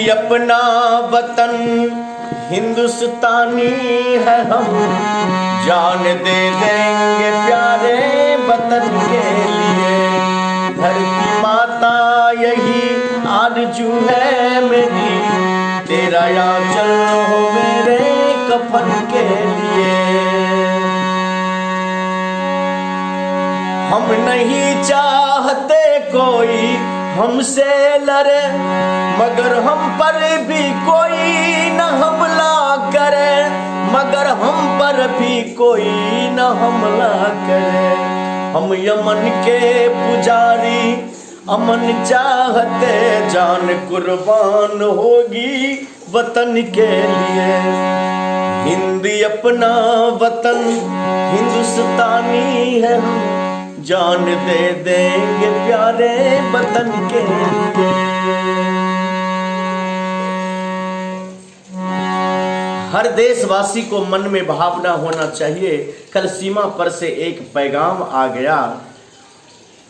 अपना वतन हिंदुस्तानी है हम, जान दे देंगे प्यारे वतन के लिए। धरती माता यही आरज़ू है मेरी, तेरा आंचल हो मेरे कफन के लिए। हम नहीं चाहते कोई हमसे लड़े, मगर हम पर भी कोई न हमला करे, मगर हम पर भी कोई न हमला करे। हम यमन के पुजारी अमन चाहते, जान कुर्बान होगी वतन के लिए। हिंद अपना वतन हिंदुस्तानी है हम, जान दे देंगे प्यारे वतन के लिए। हर देशवासी को मन में भावना होना चाहिए। कल सीमा पर से एक पैगाम आ गया,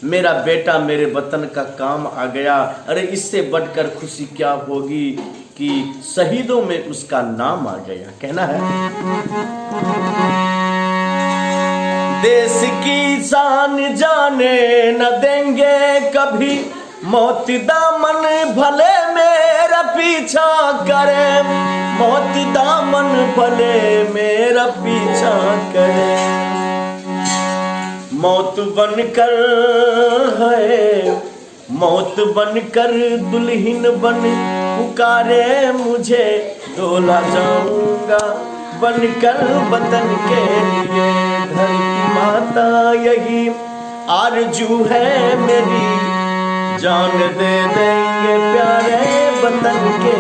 मेरा बेटा मेरे वतन का काम आ गया। अरे इससे बढ़कर खुशी क्या होगी कि शहीदों में उसका नाम आ गया। कहना है देश की शान जाने न देंगे कभी, मौत दामन भले मेरा पीछा करे, मौत दामन भले मेरा पीछा करे। मौत बनकर है, मौत बनकर दुल्हन बन पुकारे मुझे, डोला जाऊंगा बनकर वतन के लिए। धरती माता यही आरज़ू है मेरी, जान दे देंगे प्यारे वतन के